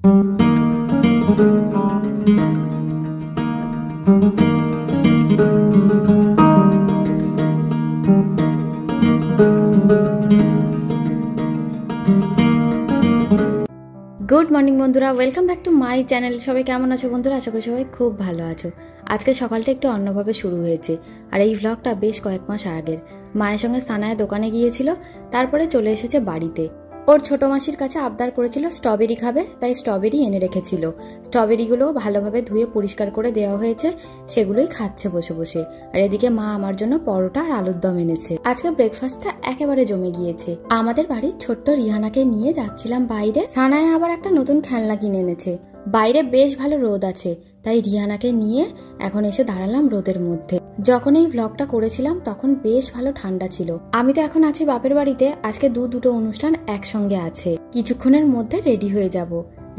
Good morning बंधुरा welcome back to my channel. सबाई केमन आछो बंधुरा? आशा करी सबाई खूब भालो आछो। आजके सकालटा एकटु अन्यभावे शुरू हयेछे और এই व्लगটা बेश कयेक मास आगेर। मायेर संगे सानाया दोकाने गियेछिलो, तारपरे चले एसेछे बाड़ीते। ওর ছোট মাসির কাছে আবদার করেছিল স্ট্রবেরি খাবে, তাই স্ট্রবেরি এনে রেখেছিল। স্ট্রবেরিগুলো ভালোভাবে ধুয়ে পরিষ্কার করে দেওয়া হয়েছে, সেগুলোই খাচ্ছে বসে বসে। আর এদিকে মা আমার জন্য পরোটা আর আলুর দম এনেছে। আজকে ব্রেকফাস্টটা একেবারে জমে গিয়েছে। আমাদের বাড়ির ছোট্ট রিহানাকে নিয়ে যাচ্ছিলাম বাইরে। সানায়া আবার একটা নতুন খেলনা কিনে এনেছে। বাইরে বেশ ভালো রোদ আছে, তাই রিহানাকে নিয়ে এখন এসে দাঁড়ালাম রোদের মধ্যে। যখন এই ব্লগটা করেছিলাম তখন বেশ ভালো ঠান্ডা ছিল। আমি তো এখন আছি বাপের বাড়িতে। আজকে দুটো অনুষ্ঠান একসঙ্গে আছে। কিছুক্ষণের মধ্যে রেডি হয়ে যাব।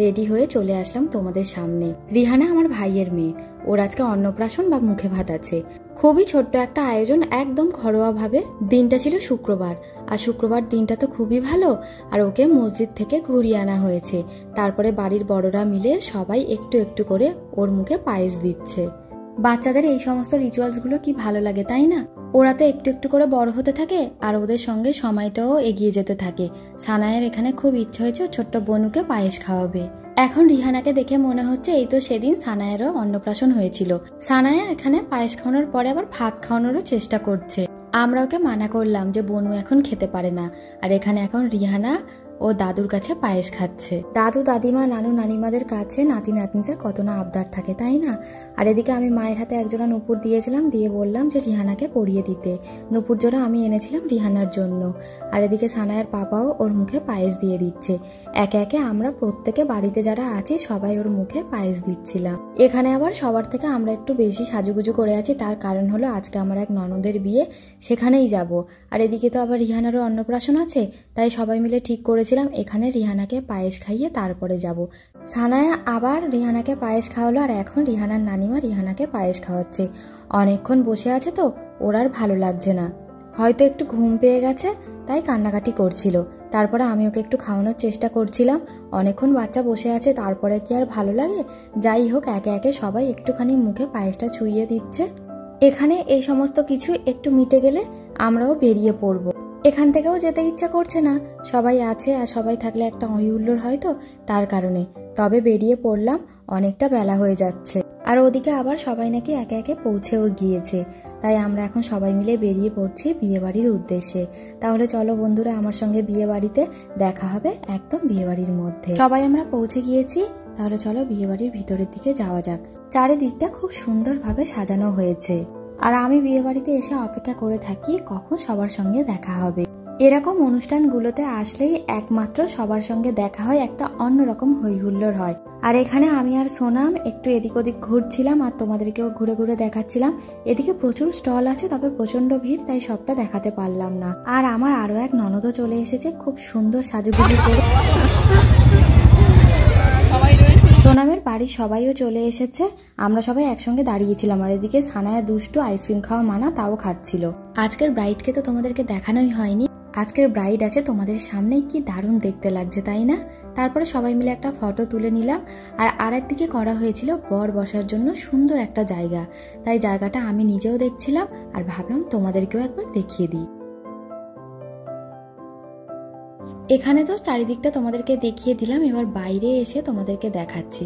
রেডি হয়ে চলে আসলাম তোমাদের সামনে। রিহানা আমার ভাইয়ের মেয়ে, ওর আজকে অন্নপ্রাশন বা মুখে ভাত আছে। খুবই ছোট্ট একটা আয়োজন, একদম ঘরোয়া ভাবে। দিনটা ছিল শুক্রবার, আর শুক্রবার দিনটা তো খুবই ভালো। আর ওকে মসজিদ থেকে ঘুরিয়ে আনা হয়েছে। তারপরে বাড়ির বড়রা মিলে সবাই একটু একটু করে ওর মুখে পায়েস দিচ্ছে। বাচ্চাদের এই সমস্ত রিচুয়ালসগুলো কি ভালো লাগে, তাই না? ওরা তো একটু একটু করে বড় হতে থাকে, আর ওদের সঙ্গে সময়টাও এগিয়ে যেতে থাকে। সানায়ের এখানে খুব ইচ্ছে হয়েছে ছোট্ট বনুকে পায়েস খাওয়াবে। এখন রিহানাকে দেখে মনে হচ্ছে এই তো সেদিন সানায়েরও অন্নপ্রাশন হয়েছিল। সানায়া এখানে পায়েস খাওয়ানোর পরে আবার ভাত খাওয়ানোরও চেষ্টা করছে। আমরা ওকে মানা করলাম যে বনু এখন খেতে পারে না। আর এখানে এখন রিহানা ও দাদুর কাছে পায়েস খাচ্ছে। দাদু দাদিমা নানু নানিমাদের কাছে নাতি নাতনিদের কত না আবদার থাকে, তাই না? আর এদিকে আমি মায়ের হাতে একজোড়া নুপুর দিয়েছিলাম, দিয়ে বললাম যে রিহানাকে পরিয়ে দিতে। নুপুর জোড়া আমি এনেছিলাম রিহানার জন্য। আর এদিকে সানায়ের পাপাও ওর মুখে পায়েস দিয়ে দিচ্ছে। একে একে আমরা প্রত্যেকে বাড়িতে যারা আছি সবাই ওর মুখে পায়েস দিচ্ছিলাম। এখানে আবার সবার থেকে আমরা একটু বেশি সাজুগুজু করে আছি, তার কারণ হলো আজকে আমার এক ননদের বিয়ে, সেখানেই যাব। আর এদিকে তো আবার রিহানারও অন্নপ্রাশন আছে, তাই সবাই মিলে ঠিক করেছিলাম এখানে রিহানাকে পায়েস খাইয়ে তারপরে যাব। সানায়া আবার রিহানাকে পায়েস খাওয়ালো, আর এখন রিহানার নানিমা রিহানাকে পায়েস খাওয়াচ্ছে। অনেকক্ষণ বসে আছে তো ওর আর ভালো লাগছে না, হয়তো একটু ঘুম পেয়ে গেছে, তাই কান্নাকাটি করছিল। তারপরে আমি ওকে একটু খাওয়ানোর চেষ্টা করছিলাম। অনেকক্ষণ বাচ্চা বসে আছে, তারপরে কি আর ভালো লাগে? যাই হোক, একে একে সবাই একটুখানি মুখে পায়েসটা ছুঁয়ে দিচ্ছে। এখানে এই সমস্ত কিছু একটু মিটে গেলে আমরাও বেরিয়ে পড়বো। এখান থেকেও যেতে ইচ্ছা করছে না, সবাই আছে, আর সবাই থাকলে একটা হইহুল্লোড় হয় তো, তার কারণে। তবে বেরিয়ে পড়লাম, অনেকটা বেলা হয়ে যাচ্ছে। আর ওদিকে আবার সবাই নাকি একে একে পৌঁছেও গিয়েছে, তাই আমরা এখন সবাই মিলে বেরিয়ে পড়ছি বিয়ে বাড়ির উদ্দেশ্যে। তাহলে চলো বন্ধুরা, আমার সঙ্গে বিয়ে বাড়িতে দেখা হবে একদম বিয়ে বাড়ির মধ্যে। সবাই আমরা পৌঁছে গিয়েছি, তাহলে চলো বিয়ে বাড়ির ভিতরের দিকে যাওয়া যাক। চারিদিকটা খুব সুন্দরভাবে সাজানো হয়েছে, আর আমি বিয়ে বাড়িতে এসে অপেক্ষা করে থাকি কখন সবার সঙ্গে দেখা হবে। এরকম অনুষ্ঠানগুলোতে আসলেই একমাত্র সবার সঙ্গে দেখা হয়, একটা অন্যরকম হইহুল্লোড় হয়। আর এখানে আমি আর সোনাম একটু এদিক ওদিক ঘুরছিলাম, আর তোমাদেরকেও ঘুরে ঘুরে দেখাচ্ছিলাম। এদিকে প্রচুর স্টল আছে, তবে প্রচন্ড ভিড়, তাই সবটা দেখাতে পারলাম না। আর আমার আরো এক ননদও চলে এসেছে, খুব সুন্দর সাজুগুজু করে। সোনামের বাড়ির সবাইও চলে এসেছে। আমরা সবাই একসঙ্গে দাঁড়িয়েছিলাম, আর এদিকে সানায়া দুষ্টু আইসক্রিম খাওয়া মানা, তাও খাচ্ছিল। আজকের ব্রাইডকে তো তোমাদেরকে দেখানোই হয়নি। আজকের ব্রাইড আছে তোমাদের সামনে, কি দারুণ দেখতে লাগছে, তাই না? তারপরে সবাই মিলে একটা ফটো তুলে নিলাম। আর আরেকদিকে করা হয়েছিল বর বসার জন্য সুন্দর একটা জায়গা, তাই জায়গাটা আমি নিজেও দেখছিলাম, আর ভাবলাম তোমাদেরকেও একবার দেখিয়ে দিই। এখানে তো চারিদিকটা তোমাদেরকে দেখিয়ে দিলাম, এবার বাইরে এসে তোমাদেরকে দেখাচ্ছি।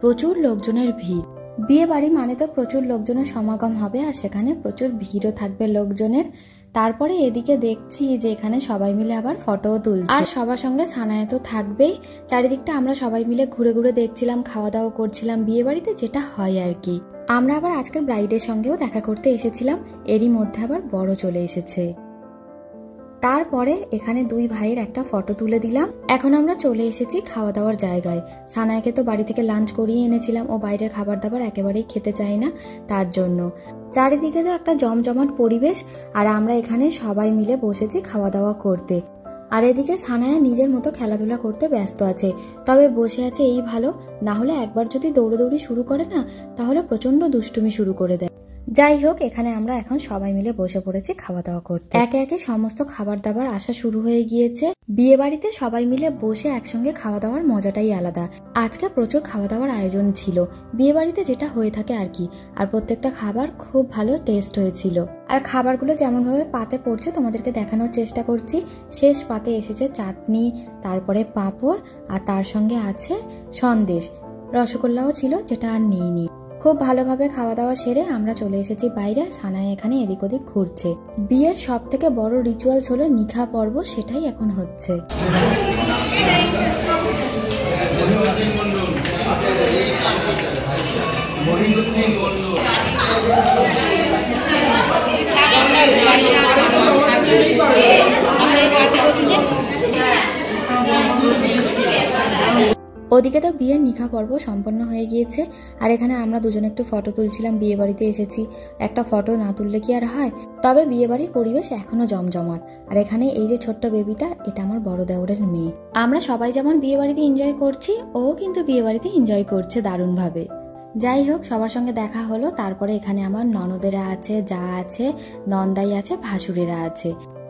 প্রচুর লোকজনের ভিড়। বিয়ে বাড়ি মানে তো প্রচুর লোকজনের সমাগম হবে, আর সেখানে প্রচুর ভিড়ও থাকবে লোকজনের। তারপরে এদিকে দেখছি যে এখানে সবাই মিলে আবার ফটোও তুলছে, আর সবার সঙ্গে সানায়া তো থাকবেই। চারিদিকটা আমরা সবাই মিলে ঘুরে ঘুরে দেখছিলাম, খাওয়া দাওয়া করছিলাম, বিয়ে বাড়িতে যেটা হয় আর কি। আমরা আবার আজকের ব্রাইডের সঙ্গেও দেখা করতে এসেছিলাম, এরই মধ্যে আবার বড় চলে এসেছে। তারপরে এখানে দুই ভাইয়ের একটা ফটো তুলে দিলাম। এখন আমরা চলে এসেছি খাওয়া দাওয়ার জায়গায়। সানায়াকে তো বাড়ি থেকে লাঞ্চ করিয়ে এনেছিলাম, ও বাইরের খাবার দাবার একেবারেই খেতে চায় না, তার জন্য। চারিদিকে তো একটা জমজমাট পরিবেশ, আর আমরা এখানে সবাই মিলে বসেছি খাওয়া দাওয়া করতে। আর এদিকে সানায়া নিজের মতো খেলাধুলা করতে ব্যস্ত আছে, তবে বসে আছে এই ভালো, না হলে একবার যদি দৌড়দৌড়ি শুরু করে না, তাহলে প্রচন্ড দুষ্টুমি শুরু করে দেয়। যাই হোক, এখানে আমরা এখন সবাই মিলে বসে পড়েছি খাওয়া দাওয়া করতে। একে একে সমস্ত খাবার দাবার আসা শুরু হয়ে গিয়েছে। বিয়ে বাড়িতে সবাই মিলে বসে একসঙ্গে খাওয়া দাওয়ার মজাটাই আলাদা। আজকে প্রচুর খাওয়া দাওয়ার আয়োজন ছিল, বিয়ে বাড়িতে যেটা হয়ে থাকে আর কি। আর প্রত্যেকটা খাবার খুব ভালো টেস্ট হয়েছিল। আর খাবারগুলো যেমন ভাবে পাতে পড়ছে তোমাদেরকে দেখানোর চেষ্টা করছি। শেষ পাতে এসেছে চাটনি, তারপরে পাঁপড়, আর তার সঙ্গে আছে সন্দেশ, রসগোল্লাও ছিল যেটা আর নিইনি। খুব ভালোভাবে খাওয়া দাওয়া সেরে আমরা চলে এসেছি বাইরে। সানাই এখানে এদিক ওদিক ঘুরছে। বিয়ের সব থেকে বড় রিচুয়ালস হলো নিখা পর্ব, সেটাই এখন হচ্ছে। ওদিকে তো বিয়ের নিখা পর্ব সম্পন্ন হয়ে গিয়েছে। আর এখানে আমরা দুজনে একটু ফটো তুলছিলাম। বিয়ে বাড়িতে এসেছি, একটা ফটো না তুললে কি আর হয়। তবে বিয়ে বাড়ির পরিবেশ এখনো জমজমাট। আর এখানে এই যে ছোট্ট বেবিটা, এটা আমার বড় দেওরের মেয়ে। আমরা সবাই যেমন বিয়ে বাড়িতে এনজয় করছি, ও কিন্তু বিয়ে বাড়িতে এনজয় করছে দারুণ ভাবে। যাই হোক, সবার সঙ্গে দেখা হলো। তারপরে এখানে আমার ননদেরা আছে, যা আছে, নন্দাই আছে, ভাসুরেরা আছে।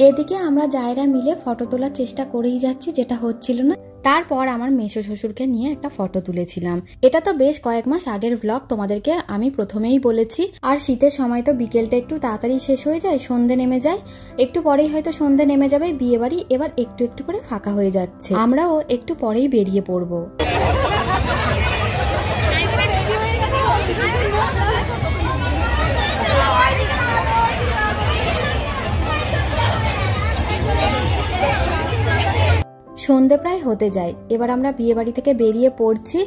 এদিকে আমরা জায়রা মিলে ফটো তোলার চেষ্টা করেই যাচ্ছি, যেটা হচ্ছিল না। তারপর আমার মেসো শ্বশুরকে নিয়ে একটা ফটো তুলেছিলাম। এটা তো বেশ কয়েক মাস আগের ব্লগ, তোমাদেরকে আমি প্রথমেই বলেছি। আর শীতের সময় তো বিকেলটা একটু তাড়াতাড়ি শেষ হয়ে যায়, সন্ধে নেমে যায়। একটু পরেই হয়তো সন্ধে নেমে যাবে। বিয়ে বাড়ি এবার একটু একটু করে ফাঁকা হয়ে যাচ্ছে, আমরাও একটু পরেই বেরিয়ে পড়বো। সন্ধে প্রায় হতে যায়। এবার আমরা বিয়ে বাড়ি থেকে বেরিয়ে পড়ছি।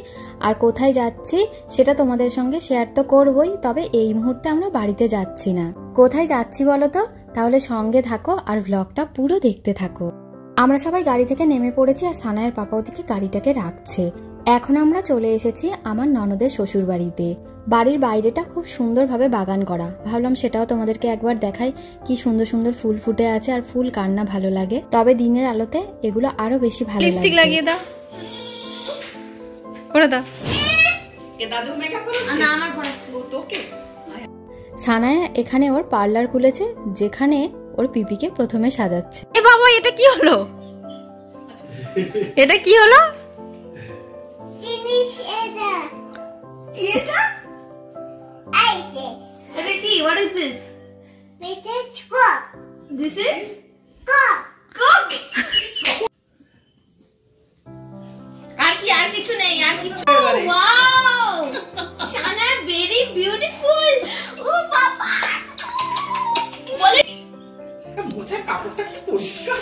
আর কোথায় যাচ্ছি সেটা তোমাদের সঙ্গে শেয়ার তো করবই, তবে এই মুহূর্তে আমরা বাড়িতে যাচ্ছি না। কোথায় যাচ্ছি বলো তো? তাহলে সঙ্গে থাকো আর ব্লগটা পুরো দেখতে থাকো। আমরা সবাই গাড়ি থেকে নেমে পড়েছি, আর সানায়ের পাপা ওদিকে গাড়িটাকে রাখছে। এখন আমরা চলে এসেছি আমার ননদের শ্বশুর বাড়িতে। বাড়ির বাইরেটা খুব সুন্দরভাবে বাগান করা, ভাবলাম সেটাও তোমাদেরকে একবার দেখাই। কি সুন্দর সুন্দর ফুল ফুটে আছে, আর ফুল কার না ভালো লাগে। তবে দিনের আলোতে এগুলো আরো বেশি ভালো লাগে। লিপস্টিক লাগিয়ে দাও, করে দাও। দাদু মেকআপ করছে না, আমার পড়াচ্ছে ও তোকে। সানায়া এখানে ওর পার্লার খুলেছে, যেখানে ওর পিপিকে প্রথমে সাজাচ্ছে। এ বাবা, এটা কি হলো? এটা কি হলো? What is this? This is cook. This is Cook. cook. আর কিছু নেই, আর কিছু। Wow! Shana, very beautiful. Oh, Papa. বলে মোছা কাপড়টা কি পরিষ্কার।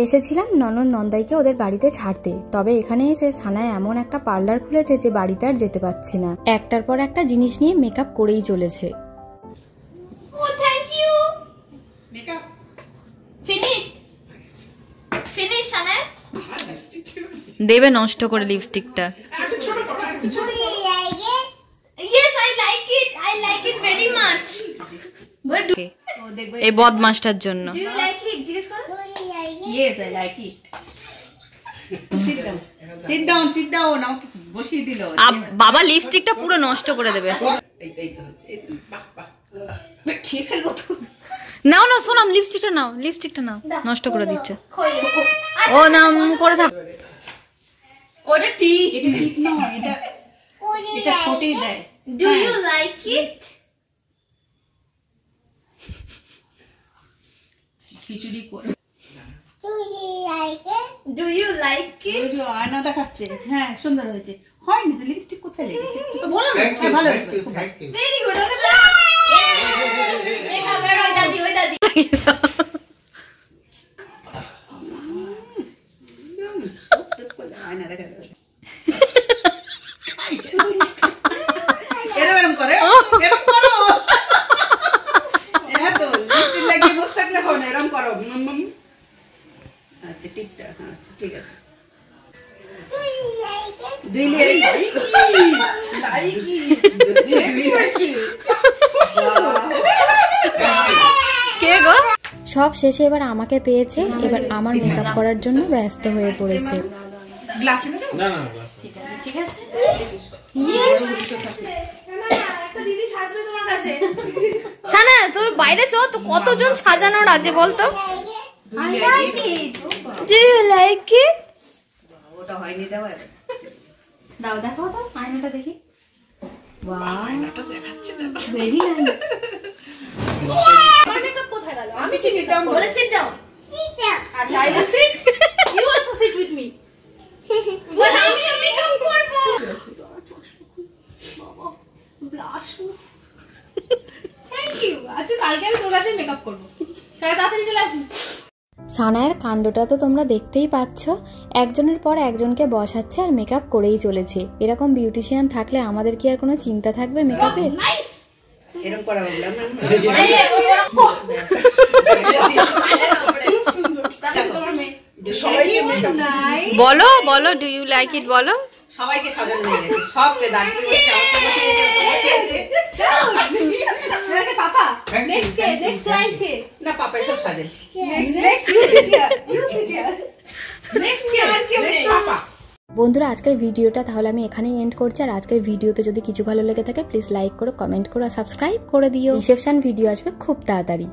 এসেছিলাম ননদ নন্দাইকে ওদের বাড়িতে ছাড়তে। তবে এখানে এসে সানায় এমন একটা পার্লার খুলেছে যে বাড়িতে আর যেতে পাচ্ছি না। একটার পর একটা জিনিস নিয়ে মেকআপ করেই চলেছে। ও থ্যাংক ইউ। মেকআপ ফিনিশ সানায়। দেবে নষ্ট করে লিপস্টিকটা। Yes, I like it very much. But এই বদমাশটার জন্য। Do you like it? জিজ্ঞেস করো। Yes, I like it. Sit down. আমাকে বসিয়ে দিল। বাবা লিপস্টিকটা পুরো নষ্ট করে দেবে। এই তো হচ্ছে। বাবা। খেয়ে ফেলবো তো। নাও সোনাম, লিপস্টিকটা নাও। নষ্ট করে দিচ্ছে। ও নাম করে থাক। ওটা ঠিক। এটা ঠিক না, এটা ফোটেই দেয়। Do you like it? খিচুড়ি করে। Do you like it? ওই যে আয়না দেখাচ্ছে। হ্যাঁ, সুন্দর হয়েছে। হয়নি তো, লিপস্টিক কোথায় লেগেছে? বলো না। হ্যাঁ, ভালো হয়েছে। Very good. দেখা বের ওই দাদি। আয়না দেখা যাচ্ছে। এরকম করো। হ্যাঁ তো, লিপস্টিক লাগিয়ে বসে থাকলে হবে না, এরকম করো। আচ্ছা ঠিকঠাক, আচ্ছা ঠিক আছে। কে গো? সব শেষে এবার আমাকে পেয়েছে। এবার আমার মেকআপ করার জন্য ব্যস্ত হয়ে পড়েছে। ঠিক আছে। সানা তোর বাইরে চ তো কতজন সাজানোর আছে বলতো Do you like it? ওটা হয়নি দেওয়া দাও দেখো তো আয়নাটা দেখি ওয়াও আয়নাটা দেখাচ্ছে না ভেরি নাইস মেকআপ কোথায় গেল আমি সিট ডাউন বলে সিট ডাউন আচ্ছা I will sit you also sit with me বল আমি মেকআপ করব বাবা ব্লাশ থ্যাংক ইউ আচ্ছা কালকে আমি তোর কাছে মেকআপ করব তাড়াতাড়ি চলে আসুন সানায়ের কাণ্ডটা তো তোমরা দেখতেই পাচ্ছ, একজনের পর একজনকে বসাচ্ছে আর মেকআপ করেই চলেছে। এরকম বিউটিশিয়ান থাকলে আমাদের কি আর কোনো চিন্তা থাকবে মেকআপের? এরকম করা বললাম বলো বলো ডু ইউ লাইক ইট বলো সবাইকে সাজানো হয়ে গেছে সবকে দাঁড়িয়ে বসে আমাকে বসিয়েছে পাপা নেক্সট কে নেক্সট ক্লায়েন্ট কে না পাপা সব সাজে next you sit here next কে আর কে পাপা। বন্ধুরা আজকের ভিডিওটা তাহলে আমি এখানেই এন্ড করছি। আর আজকের ভিডিওতে যদি কিছু ভালো লেগে থাকে প্লিজ লাইক করো, কমেন্ট করো, সাবস্ক্রাইব করে দিও। রিসেপশন ভিডিও আসবে খুব তাড়াতাড়ি।